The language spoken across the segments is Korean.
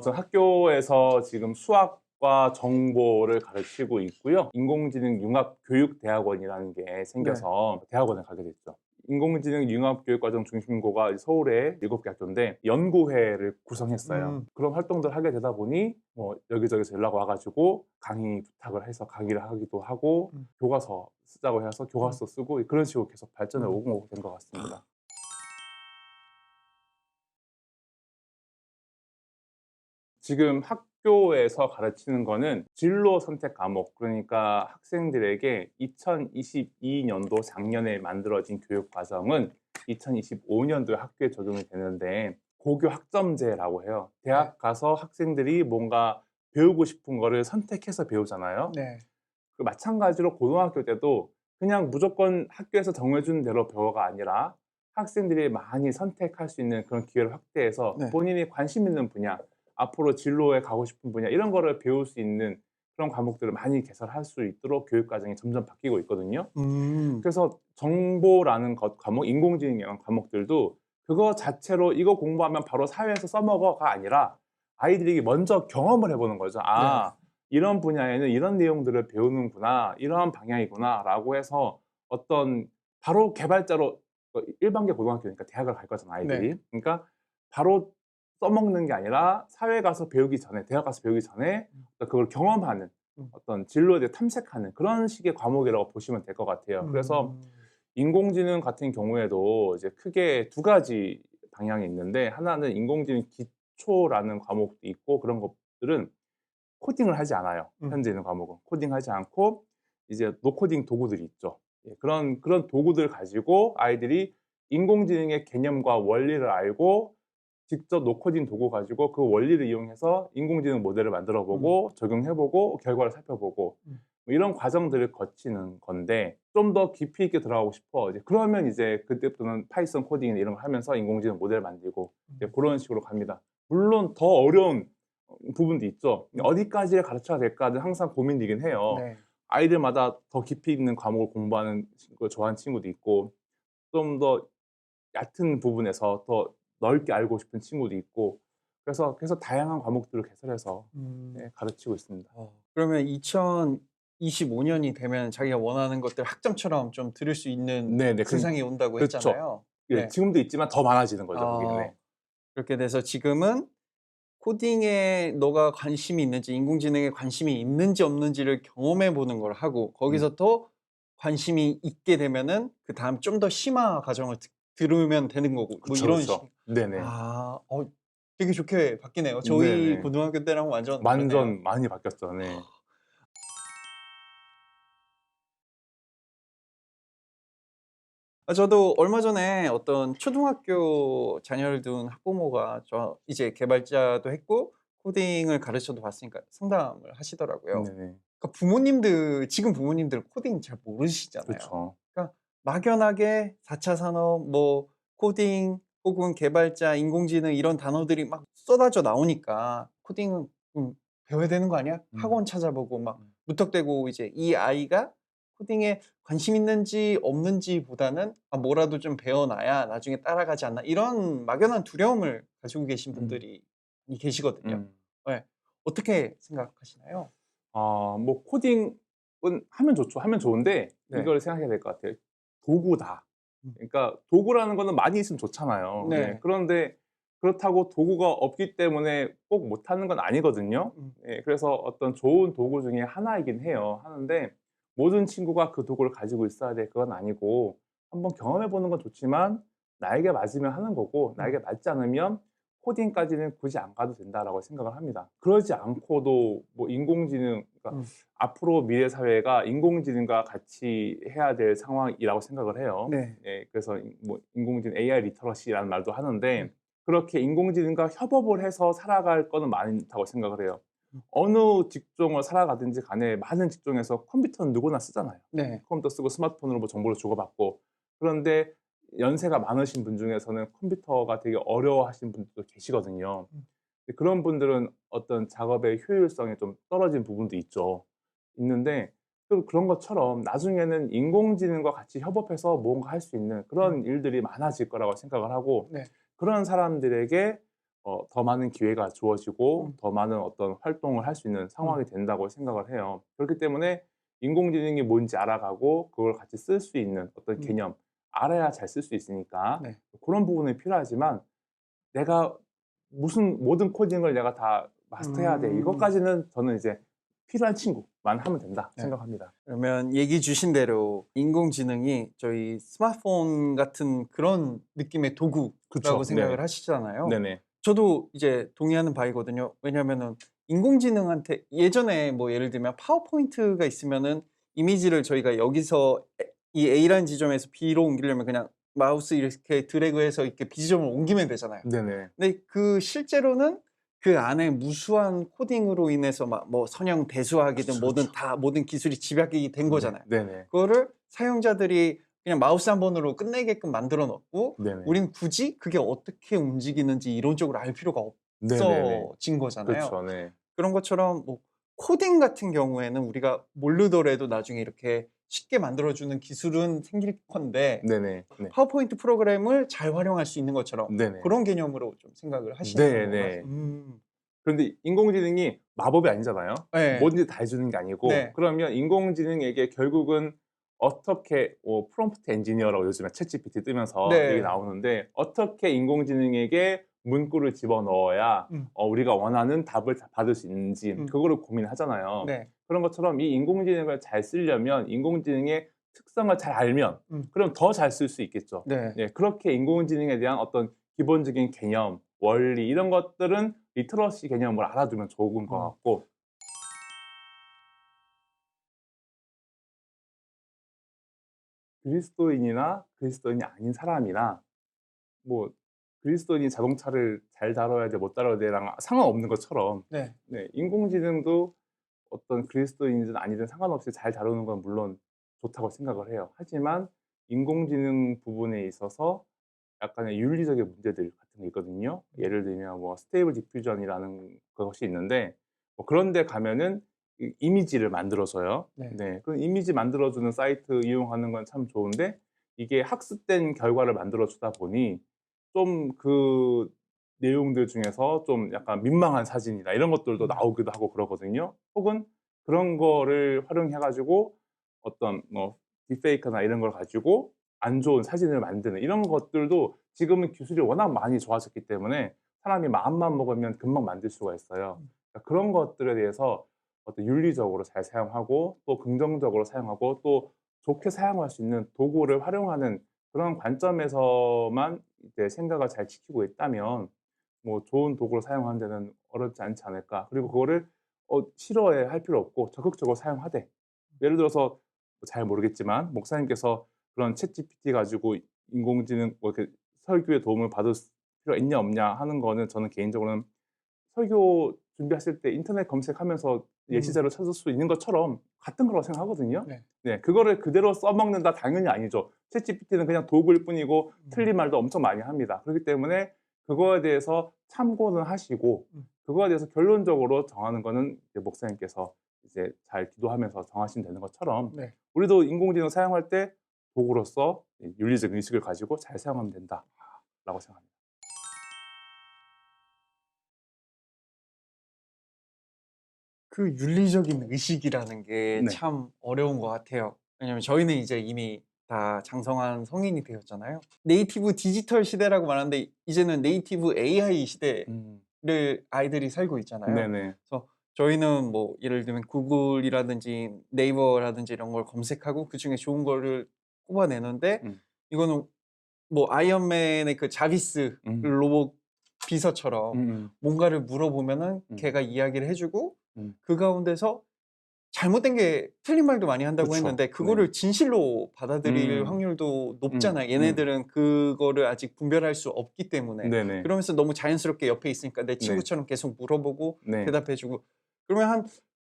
저 학교에서 지금 수학과 정보를 가르치고 있고요. 인공지능 융합교육대학원이라는 게 네. 생겨서 대학원을 가게 됐죠. 인공지능 융합교육과정 중심고가 서울에 7개 학교인데 연구회를 구성했어요. 음. 그런 활동들을 하게 되다 보니 뭐 여기저기서 연락 와 가지고 강의 부탁을 해서 강의를 하기도 하고 음. 교과서 쓰자고 해서 음. 교과서 쓰고 그런 식으로 계속 발전을 음. 오고오고 된 것 같습니다. 지금 학교에서 가르치는 거는 진로 선택 과목, 그러니까 학생들에게 2022년도 작년에 만들어진 교육 과정은 2025년도에 학교에 적용이 되는데 고교 학점제라고 해요. 네. 대학 가서 학생들이 뭔가 배우고 싶은 거를 선택해서 배우잖아요. 네. 그 마찬가지로 고등학교 때도 그냥 무조건 학교에서 정해준 대로 배워가 아니라 학생들이 많이 선택할 수 있는 그런 기회를 확대해서 네. 본인이 관심 있는 분야, 앞으로 진로에 가고 싶은 분야 이런 거를 배울 수 있는 그런 과목들을 많이 개설할 수 있도록 교육 과정이 점점 바뀌고 있거든요. 음. 그래서 정보라는 과목, 인공지능이라는 과목들도 그거 자체로 이거 공부하면 바로 사회에서 써먹어가 아니라 아이들이 먼저 경험을 해보는 거죠. 네. 아, 이런 분야에는 이런 내용들을 배우는구나, 이러한 방향이구나 라고 해서 어떤 바로 개발자로 일반계 고등학교니까 대학을 갈 거잖아, 네. 아이들이. 그러니까 바로 써먹는 게 아니라 사회 가서 배우기 전에, 대학 가서 배우기 전에 음. 그걸 경험하는 음. 어떤 진로에 대해 탐색하는 그런 식의 과목이라고 보시면 될 것 같아요. 그래서 음. 인공지능 같은 경우에도 이제 크게 두 가지 방향이 있는데 하나는 인공지능 기초라는 과목도 있고 그런 것들은 코딩을 하지 않아요. 음. 현재 있는 과목은. 코딩하지 않고 이제 노코딩 도구들이 있죠. 예, 그런 도구들을 가지고 아이들이 인공지능의 개념과 원리를 알고 직접 노코딩 도구 가지고 그 원리를 이용해서 인공지능 모델을 만들어 음. 보고 적용해 보고 결과를 살펴보고 음. 뭐 이런 과정들을 거치는 건데 좀 더 깊이 있게 들어가고 싶어. 이제 그러면 이제 그때부터는 파이썬 코딩이나 이런 걸 하면서 인공지능 모델 만들고 이제 음. 그런 식으로 갑니다. 물론 더 어려운 부분도 있죠. 음. 어디까지 가르쳐야 될까는 항상 고민이긴 해요. 네. 아이들마다 더 깊이 있는 과목을 공부하는 걸 좋아하는 친구도 있고 좀 더 얕은 부분에서 더 넓게 알고 싶은 친구도 있고 그래서 다양한 과목들을 개설해서 음. 예, 가르치고 있습니다. 그러면 2025 년이 되면 자기가 원하는 것들 학점처럼 좀 들을 수 있는 네네. 세상이 온다고 그렇죠. 했잖아요. 예, 네. 지금도 있지만 더 많아지는 거죠, 거기는. 어 네. 그렇게 돼서 지금은 코딩에 너가 관심이 있는지 인공지능에 관심이 있는지 없는지를 경험해 보는 걸 하고 음. 거기서 더 관심이 있게 되면은 그다음 좀 더 심화 과정을 들으면 되는 거고 뭐 그쵸, 이런 식. 그쵸. 네네. 아. 되게 좋게 바뀌네요. 저희 네네. 고등학교 때랑은 완전 다르네요. 완전 많이 바뀌었죠. 네. 저도 얼마 전에 어떤 초등학교 자녀를 둔 학부모가 저 이제 개발자도 했고 코딩을 가르쳐도 봤으니까 상담을 하시더라고요. 네네. 그러니까 부모님들 지금 부모님들 코딩 잘 모르시잖아요. 그쵸. 그러니까 막연하게 4차 산업 뭐 코딩 혹은 개발자, 인공지능 이런 단어들이 막 쏟아져 나오니까 '코딩은 배워야 되는 거 아니야?' 음. 학원 찾아보고 막 음. 무턱대고 이제 이 아이가 코딩에 관심 있는지 없는지보다는 '아 뭐라도 좀 배워 놔야 나중에 따라가지 않나.' 이런 막연한 두려움을 가지고 계신 음. 분들이 많이 계시거든요. 음. 예. 어떻게 생각하시나요? 아, 뭐 코딩은 하면 좋죠. 하면 좋은데 네. 이걸 생각해야 될 것 같아요. 도구다. 음. 그러니까 도구라는 거는 많이 있으면 좋잖아요. 네. 네. 그런데 그렇다고 도구가 없기 때문에 꼭 못하는 건 아니거든요. 음. 예. 그래서 어떤 좋은 도구 중에 하나이긴 해요. 하는데 모든 친구가 그 도구를 가지고 있어야 될 그건 아니고 한번 경험해 보는 건 좋지만 나에게 맞으면 하는 거고 나에게 음. 맞지 않으면 코딩까지는 굳이 안 가도 된다라고 생각을 합니다. 그러지 않고도 뭐 인공지능, 그러니까 음. 앞으로 미래 사회가 인공지능과 같이 해야 될 상황이라고 생각을 해요. 네. 예, 그래서 뭐 인공지능 AI 리터러시라는 말도 음. 하는데 그렇게 인공지능과 협업을 해서 살아갈 거는 많다고 생각을 해요. 음. 어느 직종을 살아가든지 간에 많은 직종에서 컴퓨터는 누구나 쓰잖아요. 네. 컴퓨터 쓰고 스마트폰으로 뭐 정보를 주고받고. 그런데 연세가 많으신 분 중에서는 컴퓨터가 되게 어려워하시는 분들도 계시거든요. 음. 근데 그런 분들은 어떤 작업의 효율성이 좀 떨어진 부분도 있죠. 있는데 또 그런 것처럼 나중에는 인공지능과 같이 협업해서 뭔가 할 수 있는 음. 그런 일들이 많아질 거라고 생각을 하고 네. 그런 사람들에게 더 많은 기회가 주어지고 음. 더 많은 어떤 활동을 할 수 있는 상황이 된다고 생각을 해요. 그렇기 때문에 인공지능이 뭔지 알아가고 그걸 같이 쓸 수 있는 어떤 음. 개념 알아야 잘 쓸 수 있으니까 네. 그런 부분이 필요하지만 내가 무슨 모든 코딩을 내가 다 마스터해야 돼. 음. 이것까지는 저는 이제 필요한 친구만 하면 된다 네. 생각합니다. 그러면 얘기 주신 대로 인공지능이 저희 스마트폰 같은 그런 느낌의 도구라고 그쵸. 생각을 네. 하시잖아요. 네네. 저도 이제 동의하는 바이거든요. 왜냐면은 인공지능한테 예전에 뭐 예를 들면 파워포인트가 있으면은 이미지를 저희가 여기서 이 A라는 지점에서 B로 옮기려면 그냥 마우스 이렇게 드래그해서 이렇게 B 지점을 옮기면 되잖아요. 네네. 근데 그 실제로는 그 안에 무수한 코딩으로 인해서 막 뭐 선형 대수학이든 그쵸, 뭐든 그쵸. 다 모든 기술이 집약이 된 네. 거잖아요. 네네. 그거를 사용자들이 그냥 마우스 한 번으로 끝내게끔 만들어 놓고 네네. 우린 굳이 그게 어떻게 움직이는지 이론적으로 알 필요가 네네네. 없어진 거잖아요. 그쵸. 네. 그런 것처럼 뭐 코딩 같은 경우에는 우리가 모르더라도 나중에 이렇게 쉽게 만들어 주는 기술은 생길 건데 네네. 네. 파워포인트 프로그램을 잘 활용할 수 있는 것처럼 네네. 그런 개념으로 좀 생각을 하시는 건가요? 네네. 그런데 인공지능이 마법이 아니잖아요. 네. 뭐든지 다 해 주는 게 아니고 네. 그러면 인공지능에게 결국은 어떻게 프롬프트 엔지니어라고 요즘에 챗GPT 뜨면서 얘기 네. 나오는데 어떻게 인공지능에게 문구를 집어넣어야 음. 우리가 원하는 답을 다 받을 수 있는지 음. 그거를 고민하잖아요. 네. 그런 것처럼 이 인공지능을 잘 쓰려면 인공지능의 특성을 잘 알면 음. 그럼 더 잘 쓸 수 있겠죠. 네. 네, 그렇게 인공지능에 대한 어떤 기본적인 개념, 원리 이런 것들은 리터러시 개념을 알아두면 좋은 것 음. 같고 그리스도인이나 그리스도인이 아닌 사람이나 뭐 그리스도인이 자동차를 잘 다뤄야 돼 못 다뤄야 돼랑 상관없는 것처럼 네. 네, 인공지능도 어떤 그리스도인이든 아니든 상관없이 잘 다루는 건 물론 좋다고 생각을 해요. 하지만 인공지능 부분에 있어서 약간의 윤리적인 문제들 같은 게 있거든요. 예를 들면 뭐 스테이블 디퓨전이라는 것이 있는데 뭐 그런 데 가면은 이미지를 만들어 줘요. 네. 네. 그 이미지 만들어 주는 사이트 이용하는 건 참 좋은데 이게 학습된 결과를 만들어 주다 보니 좀 그 내용들 중에서 좀 약간 민망한 사진이나 이런 것들도 음. 나오기도 하고 그러거든요. 혹은 그런 거를 활용해 가지고 어떤 뭐 딥페이크나 이런 걸 가지고 안 좋은 사진을 만드는 이런 것들도 지금은 기술이 워낙 많이 좋아졌기 때문에 사람이 마음만 먹으면 금방 만들 수가 있어요. 음. 그러니까 그런 것들에 대해서 어떤 윤리적으로 잘 사용하고 또 긍정적으로 사용하고 또 좋게 사용할 수 있는 도구를 활용하는 그런 관점에서만 이제 생각을 잘 지키고 있다면 뭐 '좋은 도구를 사용하는 데는 어렵지 않지 않을까.' 그리고 그거를 싫어해 할 필요 없고 적극적으로 사용하되 예를 들어서 잘 모르겠지만 목사님께서 그런 챗GPT 가지고 인공지능 뭐 이렇게 설교에 도움을 받을 필요가 있냐 없냐 하는 거는 저는 개인적으로는 설교 준비하실 때 인터넷 검색하면서 예시 음. 자료 찾을 수 있는 것처럼 같은 거라고 생각하거든요. 네. 네. 그거를 그대로 써먹는다 당연히 아니죠. 챗GPT는 그냥 도구일 뿐이고 음. 틀린 말도 엄청 많이 합니다. 그렇기 때문에 그거에 대해서 참고는 하시고 음. 그거에 대해서 결론적으로 정하는 거는 이제 목사님께서 이제 잘 기도하면서 정하시면 되는 것처럼 네. 우리도 인공지능 사용할 때 도구로서 윤리적 의식을 가지고 잘 사용하면 된다라고 생각합니다. 그 윤리적인 의식이라는 게 네. 참 어려운 것 같아요. 왜냐면 저희는 이제 이미 다 장성한 성인이 되었잖아요. 네이티브 디지털 시대라고 말하는데 이제는 네이티브 AI 시대를 음. 아이들이 살고 있잖아요. 네네. 그래서 저희는 뭐 예를 들면 구글이라든지 네이버라든지 이런 걸 검색하고 그중에 좋은 거를 뽑아내는데 음. 이거는 뭐 아이언맨의 그 자비스 음. 로봇 비서처럼 음음. 뭔가를 물어보면은 음. 걔가 이야기를 해 주고 음. 그 가운데서 잘못된 게 틀린 말도 많이 한다고 그쵸. 했는데 네. 그거를 진실로 받아들일 음. 확률도 음. 높잖아요. 얘네들은 그거를 아직 분별할 수 없기 때문에. 네네. 그러면서 너무 자연스럽게 옆에 있으니까 내 네. 친구처럼 계속 물어보고 네. 대답해 주고 그러면 한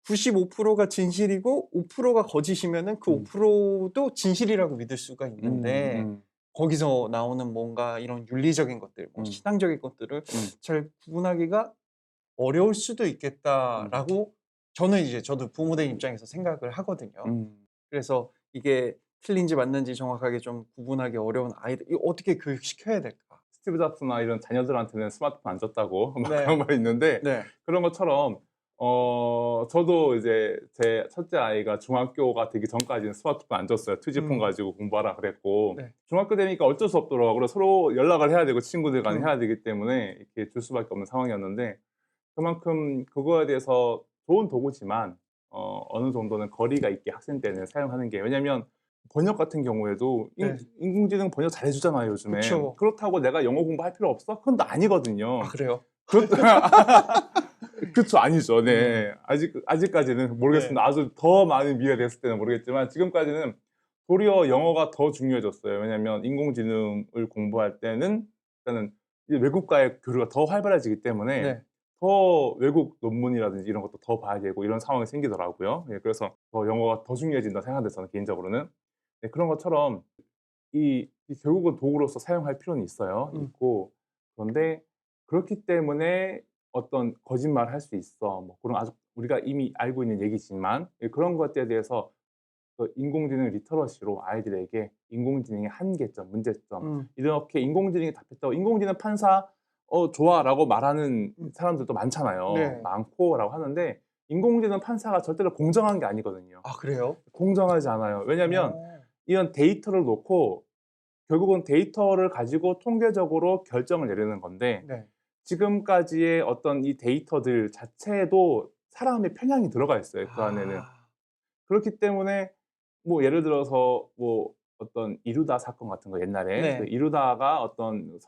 95%가 진실이고 5%가 거짓이면은 그 음. 5%도 진실이라고 믿을 수가 있는데 음. 거기서 나오는 뭔가 이런 윤리적인 것들, 뭐 음. 신앙적인 것들을 음. 잘 구분하기가 어려울 수도 음. 있겠다라고 저는 이제 저도 부모 된 입장에서 생각을 하거든요. 음. 그래서 이게 틀린지 맞는지 정확하게 좀 구분하기 어려운 아이들 이거 어떻게 교육시켜야 될까? 스티브 잡스나 이런 자녀들한테는 스마트폰 안 줬다고 막 네. 그런 말이 있는데 네. 그런 것처럼 저도 이제 제 첫째 아이가 중학교가 되기 전까지는 스마트폰 안 줬어요. 2G폰 가지고 공부하라 그랬고 네. 중학교 되니까 어쩔 수 없더라고요. 그리고 서로 연락을 해야 되고 친구들 간에 해야 되기 때문에 이렇게 줄 수밖에 없는 상황이었는데 그만큼 그거에 대해서 좋은 도구지만 어느 정도는 거리가 있게 학생 때는 사용하는 게 왜냐면 번역 같은 경우에도 네. 인공지능 번역 잘 해주잖아요 요즘에. 그쵸. 그렇다고 내가 영어 공부할 필요 없어? 그건 또 아니거든요. 아 그래요? 그것도 그쵸 아니죠. 네. 아직까지는 모르겠습니다. 아주 더 많은 미래가 됐을 때는 모르겠지만 지금까지는 도리어 영어가 더 중요해졌어요. 왜냐면 인공지능을 공부할 때는 일단은 이제 외국과의 교류가 더 활발해지기 때문에 네. 더 외국 논문이라든지 이런 것도 더 봐야 되고 이런 상황이 생기더라고요. 예, 그래서 더 영어가 더 중요해진다 생각돼서 저는 개인적으로는. 네, 그런 것처럼 이 결국은 도구로서 사용할 필요는 있어요. 있고 그런데 그렇기 때문에 어떤 거짓말을 할 수 있어. 뭐 그런 아주 우리가 이미 알고 있는 얘기지만 예, 그런 것들에 대해서 그 인공지능 리터러시로 아이들에게 인공지능의 한계점, 문제점 이렇게 인공지능이 답했다고 인공지능 판사 좋아라고 말하는 사람들도 많잖아요. 네. 많고라고 하는데 인공지능 판사가 절대로 공정한 게 아니거든요. 아 그래요? 공정하지 않아요. 왜냐면 어. 이런 데이터를 놓고 결국은 데이터를 가지고 통계적으로 결정을 내리는 건데 네. 지금까지의 어떤 이 데이터들 자체에도 사람의 편향이 들어가 있어요, 그 안에는. 아. 그렇기 때문에 뭐 예를 들어서 뭐 어떤 이루다 사건 같은 거 옛날에 그 네. 이루다가 어떤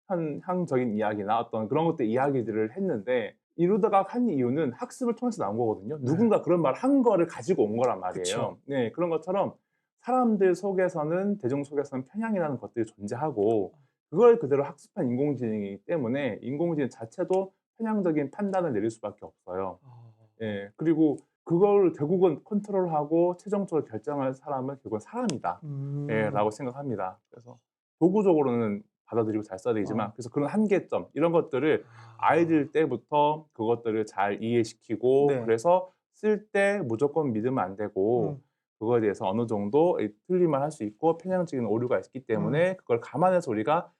성편향적인 이야기나 어떤 그런 것들 이야기들을 했는데 이루다가 한 이유는 학습을 통해서 나온 거거든요. 네. 누군가 그런 말을 한 거를 가지고 온 거란 말이에요. 그쵸. 네, 그런 것처럼 사람들 속에서는 대중 속에서는 편향이라는 것들이 존재하고 그걸 그대로 학습한 인공지능이기 때문에 인공지능 자체도 편향적인 판단을 내릴 수밖에 없어요. 어. 예. 그리고 그걸 결국은 컨트롤하고 최종적으로 결정할 사람은 결국은 사람이다. 예, 음. 라고 생각합니다. 그래서 도구적으로는 받아들이고 잘 써야 되지만 어. 그래서 그런 한계점 이런 것들을 아. 아이들 때부터 그것들을 잘 이해시키고 네. 그래서 쓸 때 무조건 믿으면 안 되고 그거에 대해서 어느 정도 틀릴만 할 수 있고 편향적인 오류가 있기 때문에 그걸 감안해서 우리가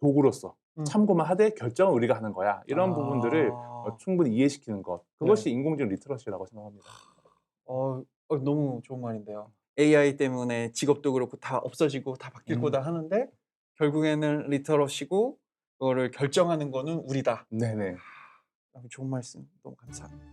도구로서 음. 참고만 하되 결정은 우리가 하는 거야. 이런 부분들을 아. 충분히 이해시키는 것. 네. 그것이 인공지능 리터러시라고 생각합니다. 너무 좋은 말인데요. AI 때문에 직업도 그렇고 다 없어지고 다 바뀔 음. 거다 하는데 결국에는 리터러시고 그거를 결정하는 거는 우리다. 네네. 좋은 말씀 너무 감사합니다.